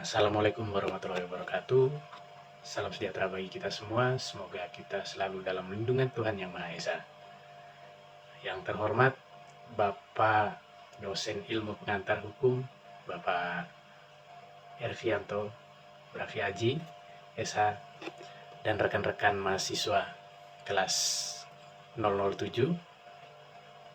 Assalamualaikum warahmatullahi wabarakatuh. Salam sejahtera bagi kita semua. Semoga kita selalu dalam lindungan Tuhan Yang Maha Esa. Yang terhormat Bapak dosen ilmu pengantar hukum, Bapak Ervianto Braviaji, SH, dan rekan-rekan mahasiswa kelas 007.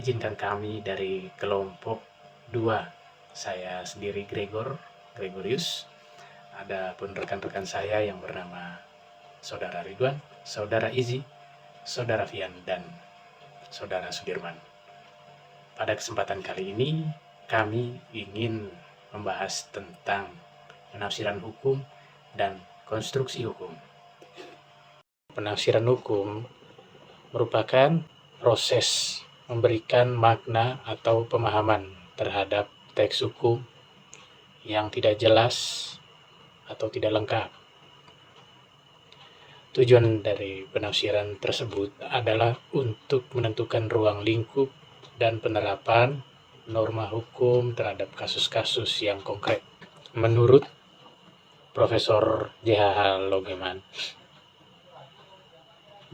Izinkan kami dari kelompok 2, saya sendiri Gregorius, ada pun rekan-rekan saya yang bernama Saudara Ridwan, Saudara Izi, Saudara Fian, dan Saudara Sudirman. Pada kesempatan kali ini, kami ingin membahas tentang penafsiran hukum dan konstruksi hukum. Penafsiran hukum merupakan proses memberikan makna atau pemahaman terhadap teks hukum yang tidak jelas atau tidak lengkap. Tujuan dari penafsiran tersebut adalah untuk menentukan ruang lingkup dan penerapan norma hukum terhadap kasus-kasus yang konkret. Menurut Profesor J.H.H. Logeman,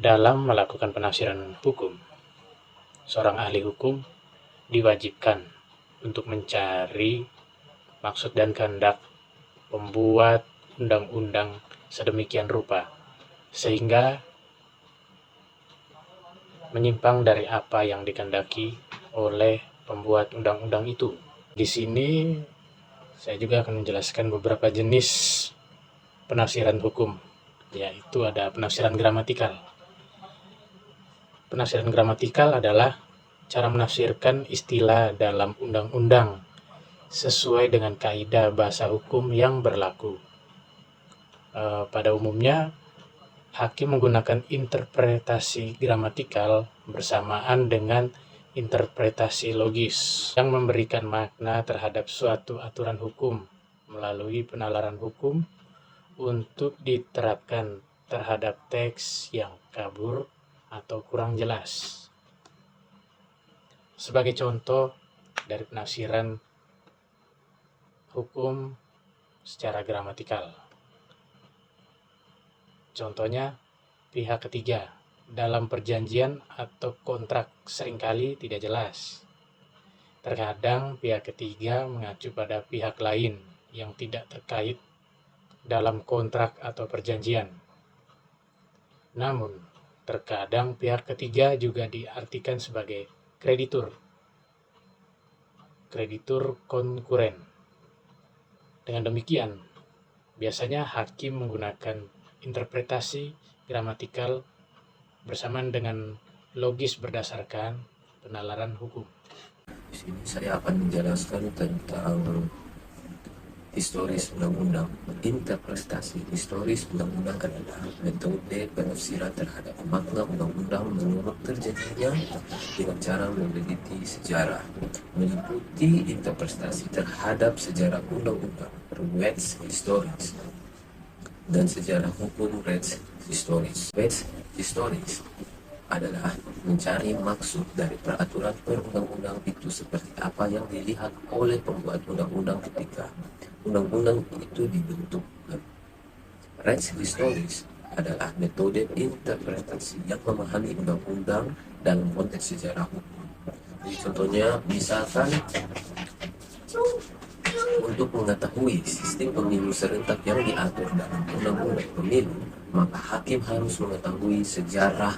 dalam melakukan penafsiran hukum, seorang ahli hukum diwajibkan untuk mencari maksud dan kehendak pembuat undang-undang sedemikian rupa sehingga menyimpang dari apa yang dikehendaki oleh pembuat undang-undang itu. Di sini saya juga akan menjelaskan beberapa jenis penafsiran hukum, yaitu ada penafsiran gramatikal. Penafsiran gramatikal adalah cara menafsirkan istilah dalam undang-undang sesuai dengan kaidah bahasa hukum yang berlaku. Pada umumnya, hakim menggunakan interpretasi gramatikal bersamaan dengan interpretasi logis yang memberikan makna terhadap suatu aturan hukum melalui penalaran hukum untuk diterapkan terhadap teks yang kabur atau kurang jelas. Sebagai contoh dari penafsiran hukum secara gramatikal, contohnya, pihak ketiga dalam perjanjian atau kontrak seringkali tidak jelas. Terkadang pihak ketiga mengacu pada pihak lain yang tidak terkait dalam kontrak atau perjanjian. Namun, terkadang pihak ketiga juga diartikan sebagai kreditur konkuren. Dengan demikian, biasanya hakim menggunakan interpretasi gramatikal bersamaan dengan logis berdasarkan penalaran hukum. Di sini saya akan menjelaskan tentang historis undang-undang. Interpretasi historis undang-undang adalah metode penafsiran terhadap makna undang-undang menurut terjadinya dengan cara meneliti sejarah, meliputi interpretasi terhadap sejarah undang-undang res historis dan sejarah hukum res historis. Res historis adalah mencari maksud dari peraturan perundang-undang itu seperti apa yang dilihat oleh pembuat undang-undang ketika undang-undang itu dibentuk. Res historis adalah metode interpretasi yang memahami undang-undang dalam konteks sejarah hukum. Jadi contohnya, misalkan untuk mengetahui sistem pemilu serentak yang diatur dalam undang-undang pemilu, maka hakim harus mengetahui sejarah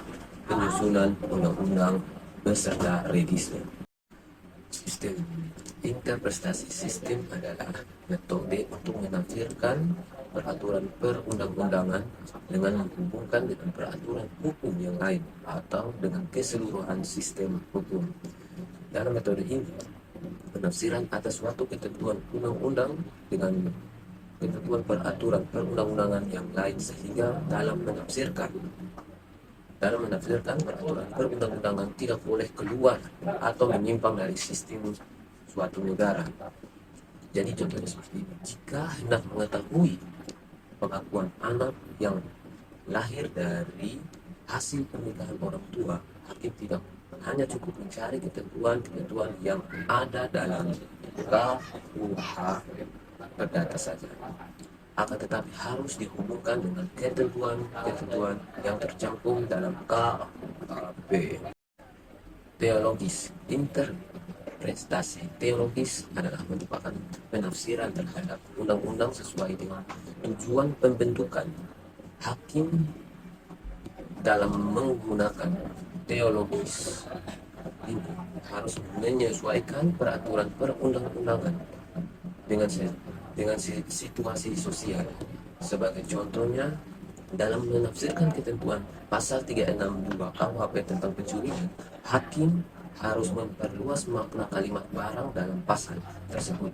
penyusunan undang-undang beserta revisnya. Sistem interpretasi sistem adalah metode untuk menafsirkan peraturan perundang-undangan dengan menghubungkan dengan peraturan hukum yang lain atau dengan keseluruhan sistem hukum. Dalam metode ini, penafsiran atas suatu ketentuan undang-undang dengan ketentuan peraturan perundang-undangan yang lain sehingga dalam menafsirkan peraturan perundang-undangan tidak boleh keluar atau menyimpang dari sistem suatu negara. Jadi contohnya seperti ini. Jika hendak mengetahui pengakuan anak yang lahir dari hasil pernikahan orang tua, hakim tidak hanya cukup mencari ketentuan-ketentuan yang ada dalam KUH perdata saja, akan tetapi harus dihubungkan dengan ketentuan-ketentuan yang tercantum dalam KUHP. Teologis, interpretasi teologis adalah merupakan penafsiran terhadap undang-undang sesuai dengan tujuan pembentukan. Hakim dalam menggunakan teologis ini harus menyesuaikan peraturan perundang-undangan dengan situasi sosial. Sebagai contohnya, dalam menafsirkan ketentuan pasal 362 KUHP tentang pencurian, hakim harus memperluas makna kalimat barang dalam pasal tersebut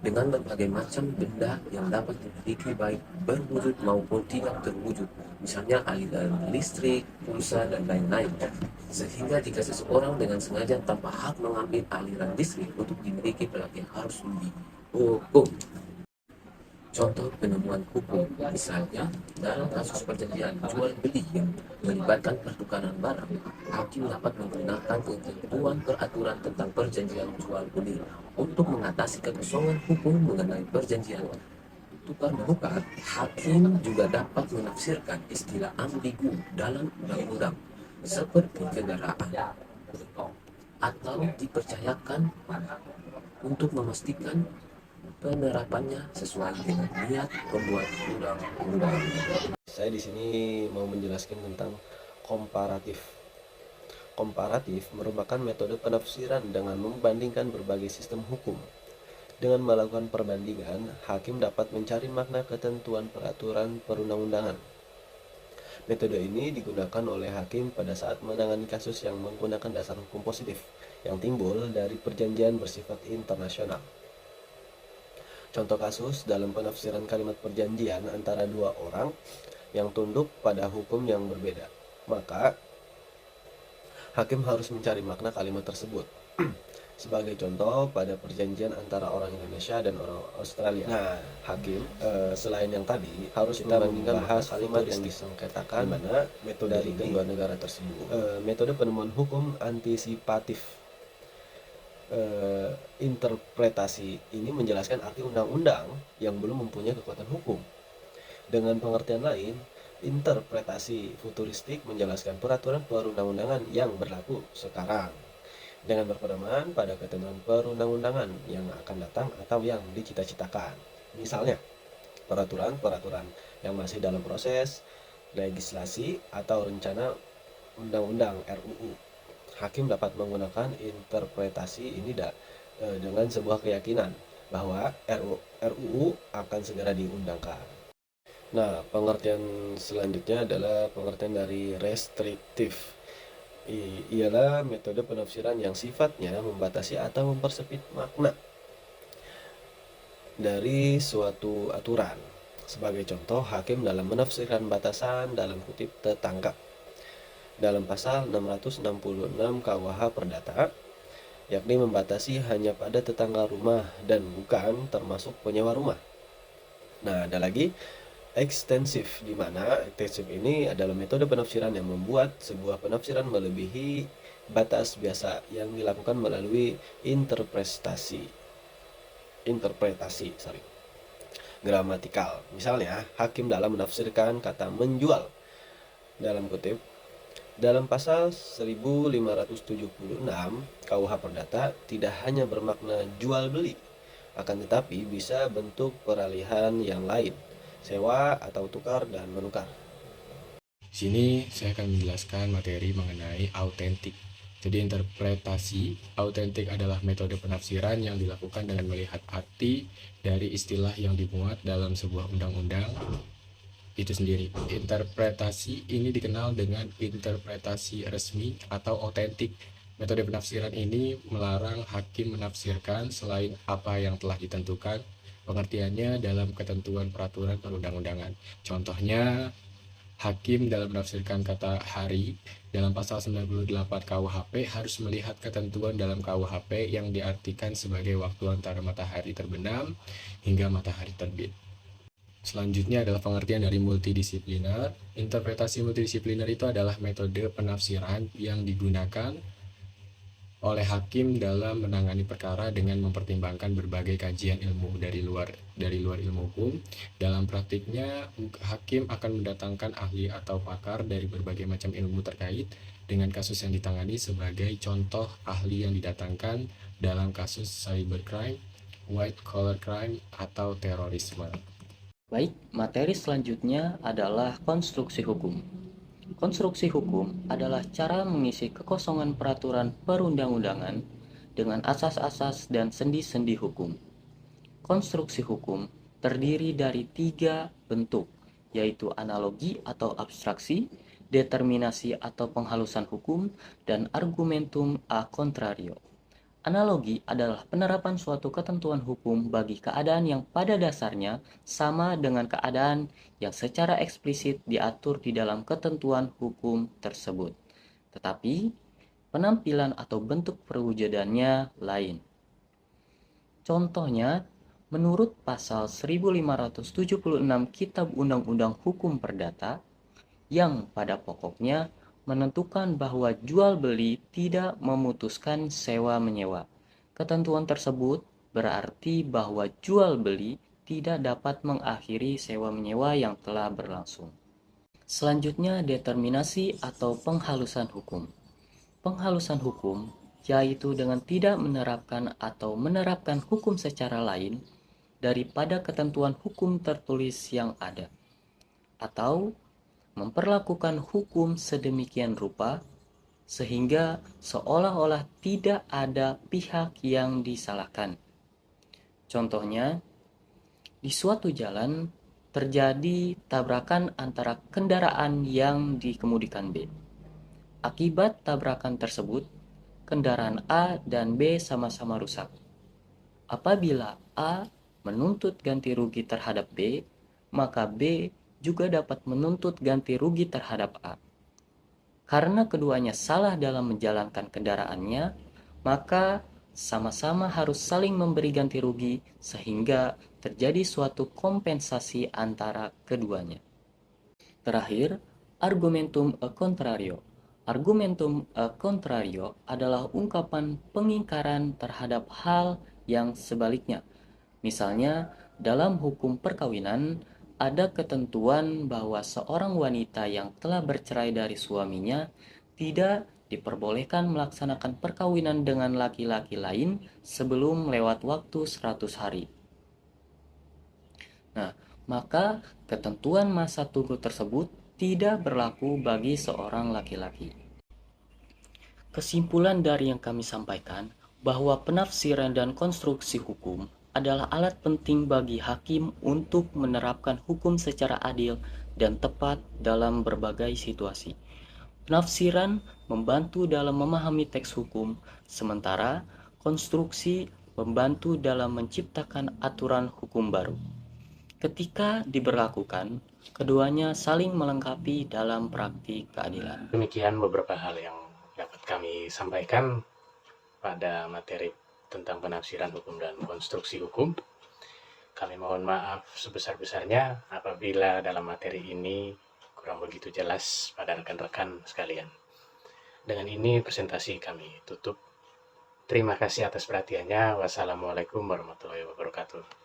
dengan berbagai macam benda yang dapat dimiliki baik berwujud maupun tidak terwujud, misalnya aliran listrik, pulsa, dan lain-lain. Sehingga jika seseorang dengan sengaja tanpa hak mengambil aliran listrik untuk dimiliki, pelaku harus dihukum. Contoh penemuan hukum, misalnya dalam kasus perjanjian jual beli yang melibatkan pertukaran barang, hakim dapat menggunakan ketentuan peraturan tentang perjanjian jual beli untuk mengatasi kekosongan hukum mengenai perjanjian tukar menukar. Hakim juga dapat menafsirkan istilah ambigu dalam undang-undang seperti kendaraan atau dipercayakan untuk memastikan penerapannya sesuai dengan niat pembuat undang-undang. Saya di sini mau menjelaskan tentang komparatif. Komparatif merupakan metode penafsiran dengan membandingkan berbagai sistem hukum. Dengan melakukan perbandingan, hakim dapat mencari makna ketentuan peraturan perundang-undangan. Metode ini digunakan oleh hakim pada saat menangani kasus yang menggunakan dasar hukum positif yang timbul dari perjanjian bersifat internasional. Contoh kasus dalam penafsiran kalimat perjanjian antara dua orang yang tunduk pada hukum yang berbeda. Maka, hakim harus mencari makna kalimat tersebut. Sebagai contoh, pada perjanjian antara orang Indonesia dan orang Australia. Nah, hakim selain yang tadi harus kita membahas kalimat yang disengketakan mana metode dari kedua negara tersebut. Metode penemuan hukum antisipatif. Interpretasi ini menjelaskan arti undang-undang yang belum mempunyai kekuatan hukum. Dengan pengertian lain, interpretasi futuristik menjelaskan peraturan perundang-undangan yang berlaku sekarang dengan berpedoman pada ketentuan perundang-undangan yang akan datang atau yang dicita-citakan. Misalnya, peraturan-peraturan yang masih dalam proses legislasi atau rencana undang-undang RUU. Hakim dapat menggunakan interpretasi ini dengan sebuah keyakinan bahwa RUU akan segera diundangkan. Nah, pengertian selanjutnya adalah pengertian dari restriktif. Ialah metode penafsiran yang sifatnya membatasi atau mempersempit makna dari suatu aturan. Sebagai contoh, hakim dalam menafsirkan batasan dalam kutip tetangga dalam pasal 666 KUH Perdata, yakni membatasi hanya pada tetangga rumah dan bukan termasuk penyewa rumah. Nah, ada lagi ekstensif, di mana ekstensif ini adalah metode penafsiran yang membuat sebuah penafsiran melebihi batas biasa yang dilakukan melalui interpretasi gramatikal. Misalnya, hakim dalam menafsirkan kata menjual dalam kutip dalam pasal 1576 KUH Perdata tidak hanya bermakna jual beli, akan tetapi bisa bentuk peralihan yang lain, sewa atau tukar dan menukar. Di sini saya akan menjelaskan materi mengenai autentik. Jadi interpretasi autentik adalah metode penafsiran yang dilakukan dengan melihat arti dari istilah yang dimuat dalam sebuah undang-undang itu sendiri. Interpretasi ini dikenal dengan interpretasi resmi atau autentik. Metode penafsiran ini melarang hakim menafsirkan selain apa yang telah ditentukan pengertiannya dalam ketentuan peraturan perundang-undangan. Contohnya, hakim dalam menafsirkan kata hari dalam pasal 98 KUHP harus melihat ketentuan dalam KUHP yang diartikan sebagai waktu antara matahari terbenam hingga matahari terbit. Selanjutnya adalah pengertian dari multidisipliner. Interpretasi multidisipliner itu adalah metode penafsiran yang digunakan oleh hakim dalam menangani perkara dengan mempertimbangkan berbagai kajian ilmu dari luar ilmu hukum. Dalam praktiknya, hakim akan mendatangkan ahli atau pakar dari berbagai macam ilmu terkait dengan kasus yang ditangani. Sebagai contoh, ahli yang didatangkan dalam kasus cybercrime, white collar crime, atau terorisme. Baik, materi selanjutnya adalah konstruksi hukum. Konstruksi hukum adalah cara mengisi kekosongan peraturan perundang-undangan dengan asas-asas dan sendi-sendi hukum. Konstruksi hukum terdiri dari 3 bentuk, yaitu analogi atau abstraksi, determinasi atau penghalusan hukum, dan argumentum a contrario. Analogi adalah penerapan suatu ketentuan hukum bagi keadaan yang pada dasarnya sama dengan keadaan yang secara eksplisit diatur di dalam ketentuan hukum tersebut, tetapi penampilan atau bentuk perwujudannya lain. Contohnya, menurut pasal 1576 Kitab Undang-Undang Hukum Perdata, yang pada pokoknya menentukan bahwa jual beli tidak memutuskan sewa menyewa. Ketentuan tersebut berarti bahwa jual beli tidak dapat mengakhiri sewa menyewa yang telah berlangsung. Selanjutnya, determinasi atau penghalusan hukum. Penghalusan hukum yaitu dengan tidak menerapkan atau menerapkan hukum secara lain daripada ketentuan hukum tertulis yang ada, atau memperlakukan hukum sedemikian rupa sehingga seolah-olah tidak ada pihak yang disalahkan. Contohnya, di suatu jalan terjadi tabrakan antara kendaraan yang dikemudikan B. Akibat tabrakan tersebut, kendaraan A dan B sama-sama rusak. Apabila A menuntut ganti rugi terhadap B, maka B juga dapat menuntut ganti rugi terhadap A. Karena keduanya salah dalam menjalankan kendaraannya, maka sama-sama harus saling memberi ganti rugi sehingga terjadi suatu kompensasi antara keduanya. Terakhir, argumentum a contrario. Argumentum a contrario adalah ungkapan pengingkaran terhadap hal yang sebaliknya. Misalnya, dalam hukum perkawinan, ada ketentuan bahwa seorang wanita yang telah bercerai dari suaminya tidak diperbolehkan melaksanakan perkawinan dengan laki-laki lain sebelum lewat waktu 100 hari. Nah, maka ketentuan masa tunggu tersebut tidak berlaku bagi seorang laki-laki. Kesimpulan dari yang kami sampaikan bahwa penafsiran dan konstruksi hukum adalah alat penting bagi hakim untuk menerapkan hukum secara adil dan tepat dalam berbagai situasi. Penafsiran membantu dalam memahami teks hukum, sementara konstruksi membantu dalam menciptakan aturan hukum baru. Ketika diberlakukan, keduanya saling melengkapi dalam praktik keadilan. Demikian beberapa hal yang dapat kami sampaikan pada materi tentang penafsiran hukum dan konstruksi hukum. Kami mohon maaf sebesar-besarnya apabila dalam materi ini kurang begitu jelas pada rekan-rekan sekalian. Dengan ini presentasi kami tutup. Terima kasih atas perhatiannya. Wassalamualaikum warahmatullahi wabarakatuh.